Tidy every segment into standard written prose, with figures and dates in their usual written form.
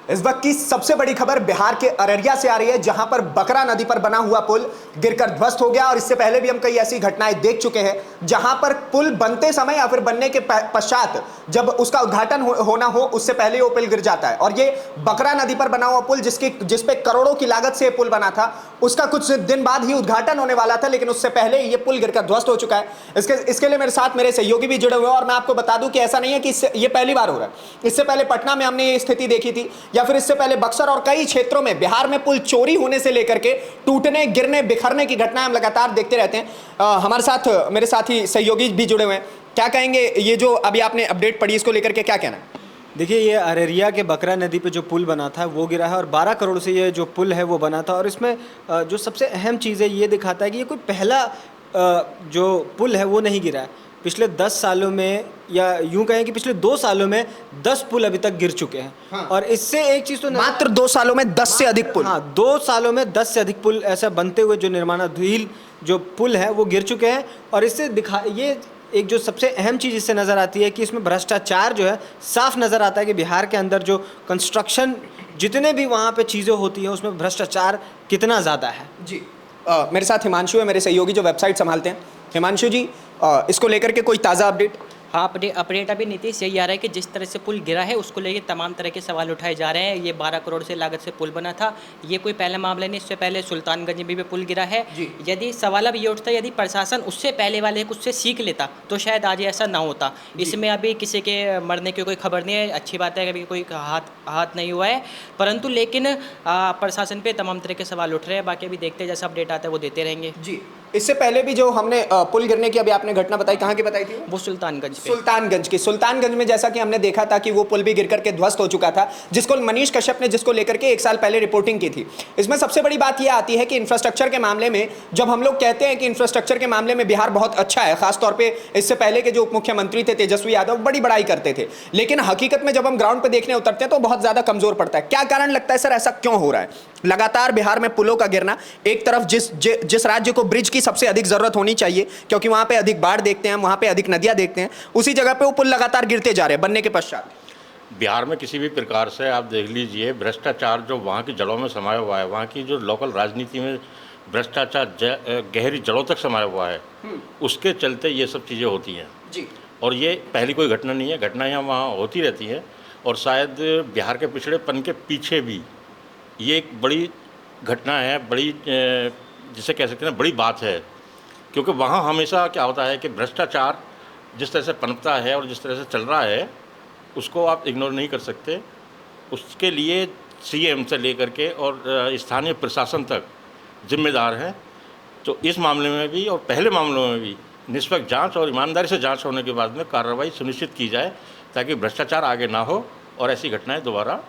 इस वक्त की सबसे बड़ी खबर बिहार के अररिया से आ रही है, जहां पर बकरा नदी पर बना हुआ पुल गिरकर ध्वस्त हो गया। और इससे पहले भी हम कई ऐसी घटनाएं देख चुके हैं जहां पर पुल बनते समय या फिर बनने के पश्चात जब उसका उद्घाटन होना हो उससे पहले वो पुल गिर जाता है। और ये बकरा नदी पर बना हुआ पुल जिसपे करोड़ों की लागत से पुल बना था, उसका कुछ दिन बाद ही उद्घाटन होने वाला था, लेकिन उससे पहले ये पुल गिरकर ध्वस्त हो चुका है। इसके लिए मेरे साथ मेरे सहयोगी भी जुड़े हुए हैं। और मैं आपको बता दूं कि ऐसा नहीं है कि ये पहली बार हो रहा है। इससे पहले पटना में हमने ये स्थिति देखी थी, या फिर इससे पहले बक्सर और कई क्षेत्रों में बिहार में पुल चोरी होने से लेकर के टूटने, गिरने, बिखरने की घटनाएं हम लगातार देखते रहते हैं। हमारे साथ मेरे साथी सहयोगी भी जुड़े हुए हैं। क्या कहेंगे, ये जो अभी आपने अपडेट पढ़ी इसको लेकर के क्या कहना है? देखिए, ये अररिया के बकरा नदी पे जो पुल बना था वो गिरा है और 12 करोड़ से ये जो पुल है वो बना था। और इसमें जो सबसे अहम चीज़ है ये दिखाता है कि ये कोई पहला जो पुल है वो नहीं गिरा है। पिछले 10 सालों में, या यूं कहें कि पिछले 2 सालों में 10 पुल अभी तक गिर चुके हैं। हाँ। और इससे एक चीज़ तो मात्र 2 सालों में 10 से अधिक पुल। हाँ, 2 सालों में 10 से अधिक पुल ऐसा बनते हुए जो निर्माणाधीन जो पुल है वो गिर चुके हैं। और इससे ये एक जो सबसे अहम चीज़ इससे नज़र आती है कि इसमें भ्रष्टाचार जो है साफ नज़र आता है कि बिहार के अंदर जो कंस्ट्रक्शन जितने भी वहाँ पे चीज़ें होती हैं उसमें भ्रष्टाचार कितना ज़्यादा है। जी, मेरे साथ हिमांशु है, मेरे सहयोगी जो वेबसाइट संभालते हैं। हिमांशु जी, इसको लेकर के कोई ताज़ा अपडेट? हाँ, अपडेट अभी नीतीश यही आ रहा है कि जिस तरह से पुल गिरा है उसको लेके तमाम तरह के सवाल उठाए जा रहे हैं। ये 12 करोड़ से लागत से पुल बना था, ये कोई पहला मामला नहीं। इससे पहले सुल्तानगंज में भी पुल गिरा है। यदि सवाल अब ये उठता है, यदि प्रशासन उससे पहले वाले कुछ से सीख लेता तो शायद आज ऐसा ना होता। इसमें अभी किसी के मरने की कोई खबर नहीं है, अच्छी बात है, कभी कोई हाथ नहीं हुआ है, परंतु लेकिन प्रशासन पे तमाम तरह के सवाल उठ रहे हैं। बाकी अभी देखते हैं, जैसा अपडेट आता है वो देते रहेंगे। जी, इससे पहले भी जो हमने पुल गिरने की अभी आपने घटना बताई, कहाँ की बताई थी? वो सुल्तानगंज में जैसा कि हमने देखा था कि वो पुल भी गिर करके ध्वस्त हो चुका था, जिसको मनीष कश्यप ने जिसको लेकर के 1 साल पहले रिपोर्टिंग की थी। इसमें सबसे बड़ी बात यह आती है कि इंफ्रास्ट्रक्चर के मामले में जब हम लोग कहते हैं कि इंफ्रास्ट्रक्चर के मामले में बिहार बहुत अच्छा है, खासतौर पे इससे पहले के जो उप मुख्यमंत्री थे तेजस्वी यादव बड़ी बड़ाई करते थे, लेकिन हकीकत में जब हम ग्राउंड पे देखने उतरते हैं तो बहुत ज्यादा कमजोर पड़ता है। क्या कारण लगता है सर, ऐसा क्यों हो रहा है लगातार बिहार में पुलों का गिरना? एक तरफ जिस राज्य को ब्रिज की सबसे अधिक जरूरत होनी चाहिए, क्योंकि वहां पे अधिक बाढ़ देखते हैं, वहां पे अधिक नदियां देखते हैं, उसी जगह पे वो पुल लगातार गिरते जा रहे हैं बनने के पश्चात। बिहार में किसी भी प्रकार से आप देख लीजिए, भ्रष्टाचार जो वहाँ की जड़ों में समाया हुआ है, वहाँ की जो लोकल राजनीति में भ्रष्टाचार गहरी जड़ों तक समाया हुआ है, उसके चलते ये सब चीज़ें होती हैं जी। और ये पहली कोई घटना नहीं है, घटनाएँ वहाँ होती रहती हैं। और शायद बिहार के पिछड़ेपन के पीछे भी ये एक बड़ी घटना है, बड़ी जिसे कह सकते हैं बड़ी बात है। क्योंकि वहाँ हमेशा क्या होता है कि भ्रष्टाचार जिस तरह से पनपता है और जिस तरह से चल रहा है उसको आप इग्नोर नहीं कर सकते। उसके लिए सीएम से लेकर के और स्थानीय प्रशासन तक जिम्मेदार हैं। तो इस मामले में भी और पहले मामलों में भी निष्पक्ष जांच और ईमानदारी से जांच होने के बाद में कार्रवाई सुनिश्चित की जाए, ताकि भ्रष्टाचार आगे ना हो और ऐसी घटनाएं दोबारा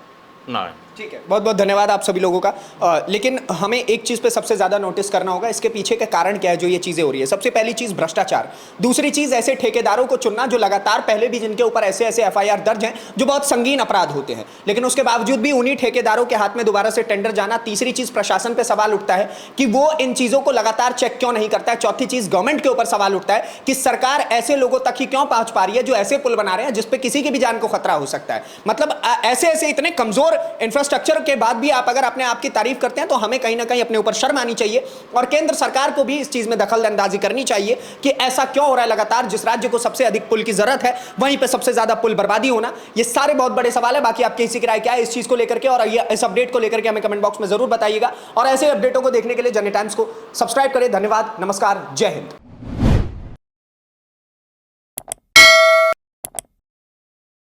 ना आए। ठीक है, बहुत बहुत धन्यवाद आप सभी लोगों का। लेकिन हमें एक चीज़ पे सबसे ज़्यादा नोटिस करना होगा, इसके पीछे का कारण क्या है जो ये चीज़ें हो रही है। सबसे पहली चीज़ भ्रष्टाचार, दूसरी चीज़ ऐसे ठेकेदारों को चुनना जो लगातार पहले भी जिनके ऊपर ऐसे एफआईआर दर्ज हैं जो बहुत संगीन अपराध होते हैं, लेकिन उसके बावजूद भी उन्हीं ठेकेदारों के हाथ में दोबारा से टेंडर जाना। तीसरी चीज़ प्रशासन पर सवाल उठता है कि वो इन चीज़ों को लगातार चेक क्यों नहीं करता है। चौथी चीज़ गवर्नमेंट के ऊपर सवाल उठता है कि सरकार ऐसे लोगों तक ही क्यों पहुंच पा रही है जो ऐसे पुल बना रहे हैं जिसपे किसी की भी जान को खतरा हो सकता है। मतलब ऐसे इतने कमजोर इंफ्रास्ट्रक्चर के बाद भी आप अगर अपने आप की तारीफ करते हैं तो हमें कहीं ना कहीं अपने ऊपर शर्म आनी चाहिए और केंद्र सरकार को भी इस चीज में दखल अंदाजी करनी चाहिए कि ऐसा क्यों हो रहा है लगातार। जिस राज्य को सबसे अधिक पुल की जरूरत है वहीं पे सबसे ज्यादा पुल बर्बादी होना, ये सारे बहुत बड़े सवाल है। बाकी आपकी इसी की राय क्या है इस चीज को लेकर के, और इस अपडेट को लेकर के हमें कमेंट बॉक्स में जरूर बताइएगा। और ऐसे अपडेटों को देखने के लिए जनहित टाइम्स को सब्सक्राइब करें। धन्यवाद, नमस्कार, जय हिंद।